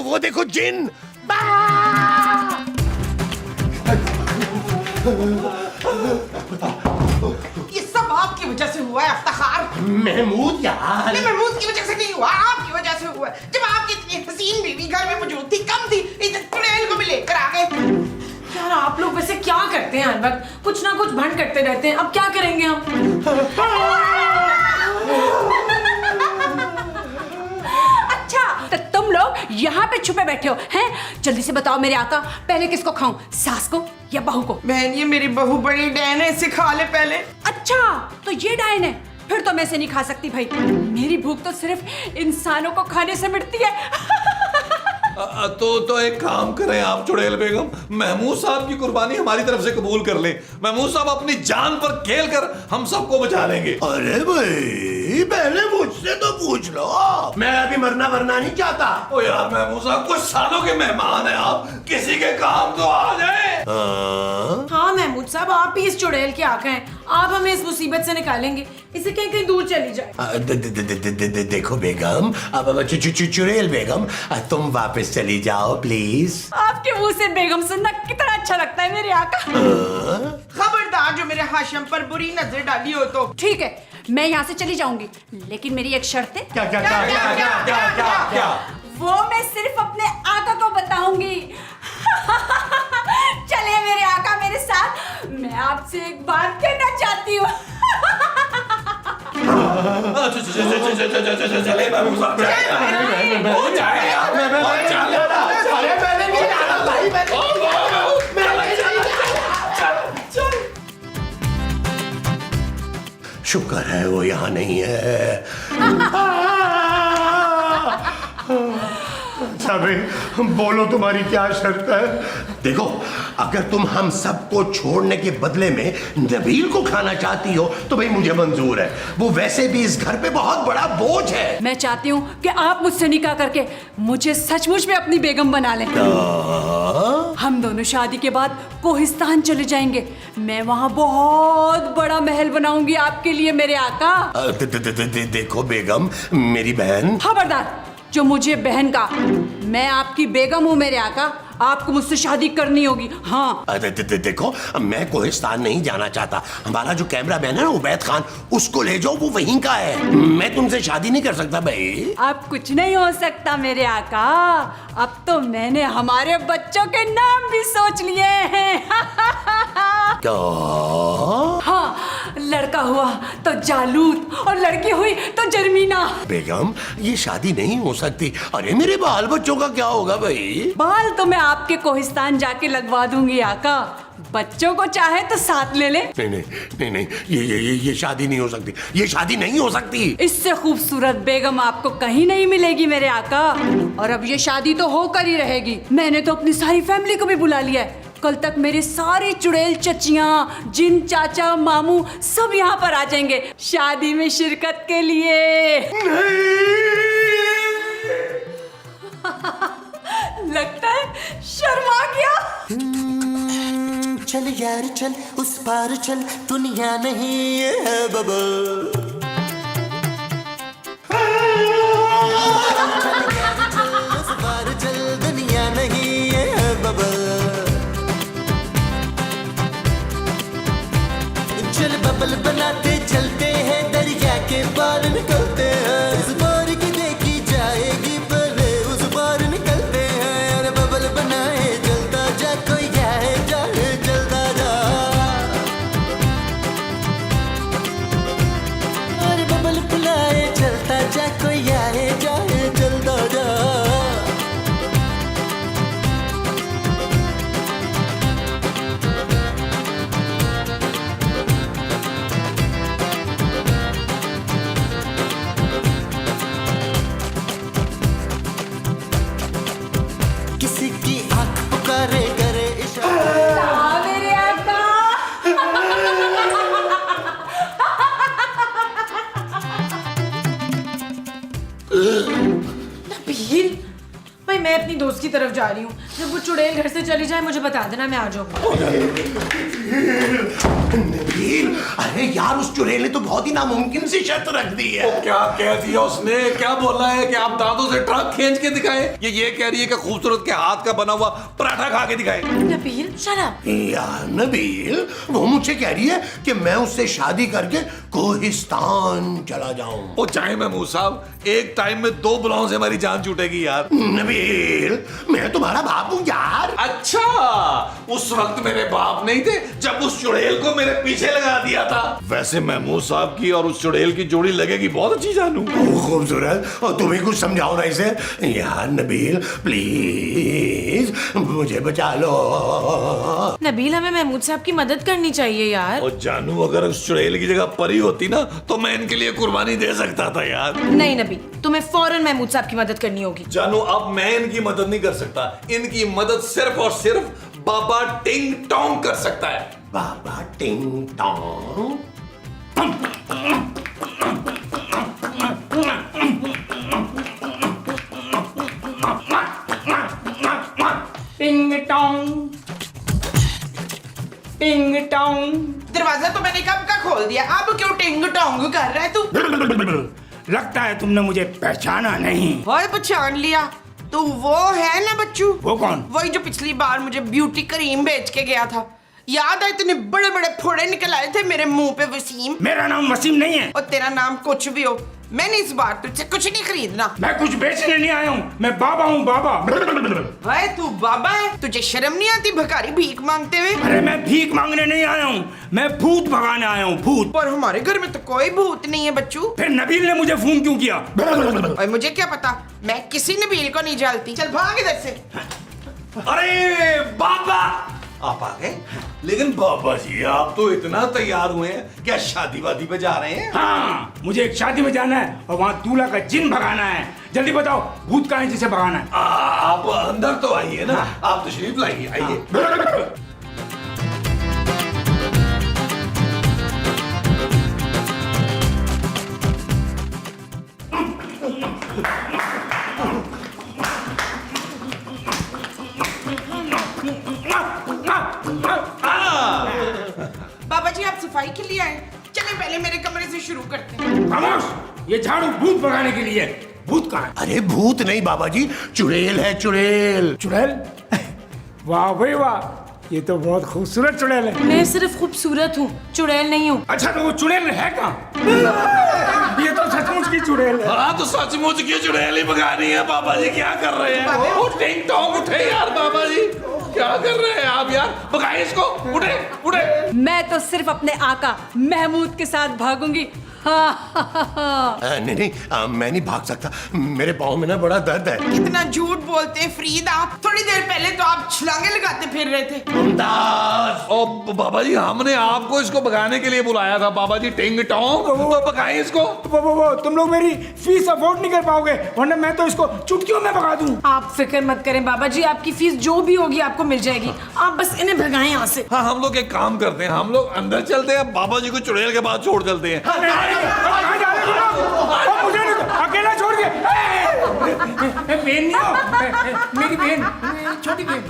वो देखो जिन। ये सब आपकी वजह से हुआ है अफ्तार। महमूद यार, नहीं, महमूद की वजह से नहीं हुआ, आपकी वजह से हुआ है। जब आपकी इतनी हसीन बीवी घर में मौजूद थी, कम थी, इस चुड़ैल को भी लेकर आ गए। यार आप लोग वैसे क्या करते हैं, हर वक्त कुछ ना कुछ भंड करते रहते हैं। अब क्या करेंगे हम? अच्छा, तो तुम लोग यहाँ पे छुपे बैठे हो हैं? जल्दी से बताओ मेरे आका, पहले किसको खाऊं, सास को या बहू को? बहन, ये मेरी बहू बड़ी डैन है, इसे खा ले पहले। अच्छा, तो ये डायन है, फिर तो मैं इसे नहीं खा सकती भाई। मेरी भूख तो सिर्फ इंसानों को खाने से मिटती है। तो एक काम करें आप चुड़ैल बेगम, महमूद साहब की कुर्बानी हमारी तरफ से कबूल कर लें। महमूद साहब अपनी जान पर खेल कर हम सबको बचा लेंगे। अरे भाई, पहले मुझसे तो पूछ लो, मैं अभी मरना नहीं चाहता। ओ यार महमूद साहब, कुछ सालों के मेहमान हैं आप, किसी के काम तो आ जाए। हाँ महमूद साहब, आप ही इस चुड़ैल के आका हैं। आप हमें इस मुसीबत से निकालेंगे। इसे कहीं कहीं दूर चली जाए। देखो बेगम, अब चुड़ैल बेगम, तुम वापस चली जाओ प्लीज। आपके मुंह से बेगम सुनना कितना अच्छा लगता है मेरे आका। खबरदार जो मेरे हाशम पर बुरी नजर डाली हो तो। ठीक है, मैं यहाँ से चली जाऊंगी, लेकिन मेरी एक शर्त है। क्या? वो मैं सिर्फ अपने आका को बताऊंगी। चलिए मेरे आका मेरे साथ, मैं आपसे एक बात कहना चाहती हूँ। चले महमूद साहब, शुक्र है वो यहाँ नहीं है। अबे बोलो, तुम्हारी क्या शर्त है? देखो, अगर तुम हम सबको छोड़ने के बदले में नबील को खाना चाहती हो तो भाई मुझे मंजूर है। वो वैसे भी इस घर पे बहुत बड़ा बोझ है। मैं चाहती हूँ कि आप मुझसे निकाह करके मुझे सचमुच में अपनी बेगम बना लें। हम दोनों शादी के बाद कोहिस्तान चले जाएंगे। मैं वहाँ बहुत बड़ा महल बनाऊंगी आपके लिए मेरे आका। देखो बेगम, मेरी बहन। खबरदार, जो मुझे बहन का, मैं आपकी बेगम हूँ मेरे आका। आपको मुझसे शादी करनी होगी। हाँ, देखो, मैं कोहिस्तान नहीं जाना चाहता। हमारा जो कैमरामैन है ना उबैद खान, उसको ले जाओ, वो वहीं का है। मैं तुमसे शादी नहीं कर सकता भाई। अब कुछ नहीं हो सकता मेरे आका। अब तो मैंने हमारे बच्चों के नाम भी सोच लिए हैं। क्या? हाँ, लड़का हुआ तो जालूत और लड़की हुई तो जर्मीना। बेगम, ये शादी नहीं हो सकती। अरे मेरे बाल बच्चों का क्या होगा भाई? बाल तो मैं आपके कोहिस्तान जाके लगवा दूंगी आका। बच्चों को चाहे तो साथ ले ले। नहीं, ये शादी नहीं हो सकती। ये शादी नहीं हो सकती। इससे खूबसूरत बेगम आपको कहीं नहीं मिलेगी मेरे आका। और अब ये शादी तो होकर ही रहेगी। मैंने तो अपनी सारी फैमिली को भी बुला लिया है। कल तक मेरे सारे चुड़ैल चचियां, जिन चाचा, मामू सब यहाँ पर आ जाएंगे शादी में शिरकत के लिए। लगता है शर्मा गया। चल यार चल, उस पार चल, दुनिया नहीं है बबल। चल यार चल, उस पार चल, दुनिया नहीं है बबल। चल बबल बनाते चलते हैं, दरिया के पार निकलते हैं। इस बार की देखी जाएगी, पहले उस पार निकलते हैं। अरे बबल बनाए जलता जा, कोई आए जाए जलता जा। अरे बबल बुलाए जलता जा, कोई आए जाए जलता जा। मैं अपनी दोस्त की तरफ जा रही हूँ। जब वो चुड़ैल घर से चली जाए मुझे बता देना, मैं आ जाऊंगा। नबील, अरे यार उस चुड़ैल ने तो बहुत ही नामुमकिन सी शर्त रख दी है। क्या कह दिया उसने? क्या बोला है कि आप दांतों से ट्रक खींच के दिखाए? ये कह रही है कि खूबसूरत के हाथ का बना हुआ पराठा खा के दिखाए। Nabeel shut up. यार नबील, वो मुझे कह रही है कि मैं उससे शादी करके कोहिस्तान चला जाऊं। ओ चाहे महमूद साहब, एक टाइम में 2 बुलाओं से हमारी जान छूटेगी यार। नबील, मैं तुम्हारा बाप हूँ यार। अच्छा, उस वक्त मेरे बाप नहीं थे जब उस चुड़ैल को मेरे पीछे लगा दिया था। वैसे महमूद साहब की और उस चुड़ैल की जोड़ी लगेगी बहुत अच्छी जानू। खूबसूरत, और तुम्हें कुछ समझाओ ना इसे। यार नबील प्लीज मुझे बचा लो। नबील, हमें महमूद साहब की मदद करनी चाहिए यार। और जानू, अगर उस चुड़ैल की जगह परी होती ना तो मैं इनके लिए कुर्बानी दे सकता था यार। नहीं नबील, तुम्हें फौरन महमूद साहब की मदद करनी होगी। जानू, अब मैं इनकी मदद नहीं कर सकता। इनकी मदद सिर्फ और सिर्फ बाबा टिंग टोंग कर सकता है। बाबा टिंग टोंग? टिंग टोंग, टिंग टोंग। दरवाजा तो मैंने कब का खोल दिया, अब क्यों टिंग टोंग कर रहा है तू? लगता है तुमने मुझे पहचाना नहीं। वही पहचान लिया, तू वो है ना बच्चू? वो कौन? वही जो पिछली बार मुझे ब्यूटी क्रीम बेच के गया था। याद है? इतने बड़े बड़े फोड़े निकल आए थे मेरे मुंह पे। वसीम। मेरा नाम वसीम नहीं है। और तेरा नाम कुछ भी हो, मैंने इस बार तुझसे कुछ नहीं खरीदना। मैं कुछ बेचने नहीं आया हूँ, मैं बाबा हूँ बाबा। भाई तू बाबा है? तुझे शर्म नहीं आती भिखारी भीख मांगते हुए? अरे मैं भीख मांगने नहीं आया हूँ, मैं भूत भगाने आया हूँ, भूत। पर हमारे घर में तो कोई भूत नहीं है बच्चू। फिर नबील ने मुझे फोन क्यों किया? और मुझे क्या पता, मैं किसी नबील को नहीं जानती। चल भाग इधर से। अरे बाबा, आप आ गए? लेकिन बाबा जी, आप तो इतना तैयार हुए हैं, क्या शादी वादी पे जा रहे हैं? हाँ, मुझे एक शादी में जाना है और वहाँ दूल्हा का जिन भगाना है। जल्दी बताओ, भूत कहाँ है जिसे भगाना है? आप अंदर तो आइए ना। आप तशरीफ लाइए, आइए। बाबा जी आप सफाई के लिए आए? चले पहले मेरे कमरे से शुरू करते हैं। खामोश, ये झाड़ू भूत भगाने के लिए। भूत कहाँ है? अरे भूत नहीं बाबा जी, चुड़ैल है, चुड़ैल। चुड़ैल? वाह भाई वाह, ये तो बहुत खूबसूरत चुड़ैल है। मैं सिर्फ खूबसूरत हूँ, चुड़ैल नहीं हूँ। अच्छा तो वो चुड़ैल है कहाँ? ये तो सचमुच की चुड़ैल है। हाँ तो सचमुच की चुड़ैल ही भगानी है। बाबा जी क्या कर रहे हैं? वो टिंग टोंग उठे यार। बाबा जी क्या कर रहे हैं आप यार? भगाए इसको, उठे उठे। मैं तो सिर्फ अपने आका महमूद के साथ भागूंगी। नहीं नहीं, मैं नहीं भाग सकता, मेरे पाँव में ना बड़ा दर्द है। कितना झूठ बोलते हैं फरीद आप। थोड़ी देर पहले तो आप छलांगे लगाते फिर रहे थे। मुमताज। ओ बाबा जी, हमने आपको इसको भगाने के लिए बुलाया था। बाबा जी टिंग टोंग, तो भगाए इसको। वो तुम लोग मेरी फीस अफोर्ड नहीं कर पाओगे, वरना मैं तो इसको चुटकियों में भगा दूं। आप फिक्र मत करें बाबा जी, आपकी फीस जो भी होगी आपको मिल जाएगी। आप बस इन्हें भगाएं यहाँ से। हाँ, हम लोग एक काम करते हैं, हम लोग अंदर चलते हैं, बाबा जी को चुड़ैल के बाद छोड़ चलते हैं। कहाँ जा रहे हो लोग? मुझे अकेला छोड़ के। बहन नहीं हो, मेरी बहन, छोटी बहन।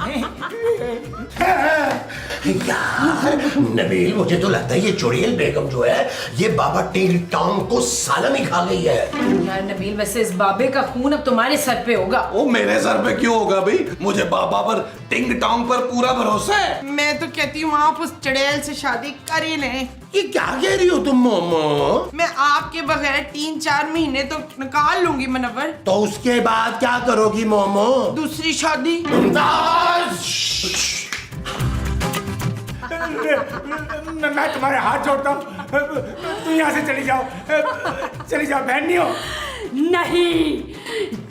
यार नबील, मुझे तो लगता है ये चुड़ैल बेगम जो है ये बाबा टिंग टोंग को सालम ही खा गई है। यार नबील, वैसे इस बाबे का खून अब तुम्हारे सर पे होगा। ओ मेरे सर पे क्यों होगा भाई? मुझे बाबा पर टिंग टोंग पर पूरा भरोसा है। मैं तो कहती हूँ आप उस चुड़ैल से शादी कर ही लें। ये क्या कह रही हो तुम मोमो? मैं आपके बगैर 3-4 महीने तो निकाल लूंगी मनवर। तो उसके बाद क्या करोगी मोमो? दूसरी शादी। मैं तुम्हारे हाथ जोड़ता हूँ, तुम यहाँ से चली जाओ, चली जाओ। बहन नहीं हो? नहीं,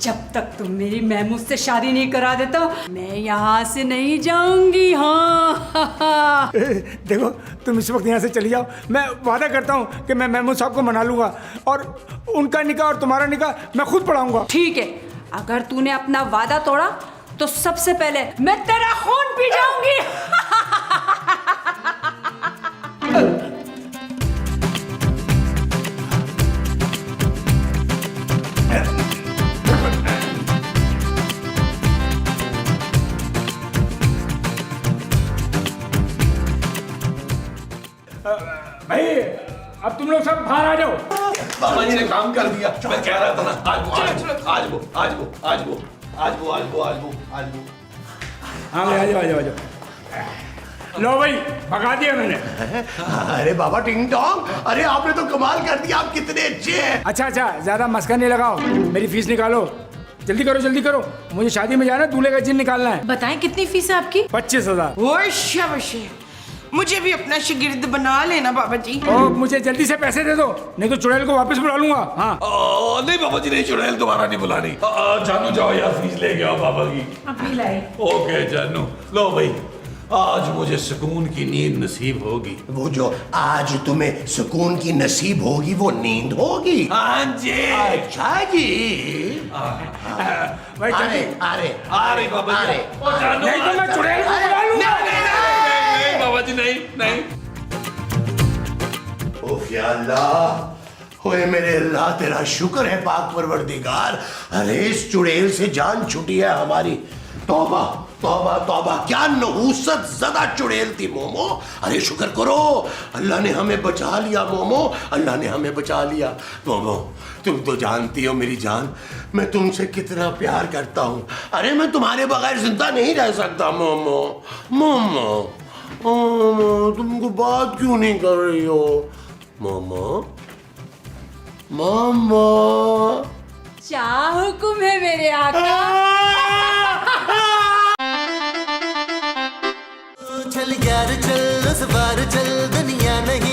जब तक तुम मेरी महमूद से शादी नहीं करा देता मैं यहाँ से नहीं जाऊंगी। हाँ देखो, तुम इस वक्त यहाँ से चली जाओ। मैं वादा करता हूँ कि मैं महमूद साहब को मना लूंगा और उनका निकाह और तुम्हारा निकाह मैं खुद पढ़ाऊंगा। ठीक है, अगर तूने अपना वादा तोड़ा तो सबसे पहले मैं तेरा खून पी जाऊंगी। अब तुम लोग सब बाहर आ जाओ। बाबा जी ने काम कर दिया। मैं कह रहा था ना, आज वो हाँ भाई, आ जाओ आ जाओ। लो भाई, भगा दिया मैंने। अरे बाबा टिंग टोंग, अरे आपने तो कमाल कर दिया, आप कितने अच्छे हैं। अच्छा, ज्यादा मस्का नहीं लगाओ, मेरी फीस निकालो। जल्दी करो, मुझे शादी में जाना, दूल्हे का जिन निकालना है। बताएं कितनी फीस है आपकी? 25,000। वो शाबाश, मुझे भी अपना शागिर्द बना लेना बाबा जी। ओ, मुझे जल्दी से पैसे दे दो, नहीं तो चुड़ैल को वापस बुला लूंगा। हाँ नहीं बाबा जी नहीं, चुड़ैल दोबारा नहीं बुलानी। जानू जाओ यार, फीस ले गया बाबा की। अभी लाई। ओके जानू, लो भाई, आज मुझे सुकून की नींद नसीब होगी। वो जो आज तुम्हें सुकून की नसीब होगी वो नींद होगी। हाँ जी। अच्छा जी। भाई जल्दी। अरे बाबा जी, ओ जानू, नहीं तो मैं चुड़ैल को बुला लूंगा। नहीं बाबा जी, नहीं। ओह या अल्लाह, ओए मेरे अल्लाह, तेरा शुक्र है पाक परवरदिगार। अरे इस चुड़ैल से जान छुटी है हमारी। तौबा तौबा तौबा, क्या नहूसत ज़दा चुड़ैल थी मोमो। अरे शुक्र करो, अल्लाह ने हमें बचा लिया मोमो, अल्लाह ने हमें बचा लिया। मोमो, तुम तो जानती हो मेरी जान, मैं तुमसे कितना प्यार करता हूँ। अरे मैं तुम्हारे बगैर जिंदा नहीं रह सकता मोमो। मोमो मोमो, तुमको बात क्यों नहीं कर रही हो मोमो? मोमो, क्या हुक्म है मेरे आका? चल यार चल, उस बार चल, दुनिया नहीं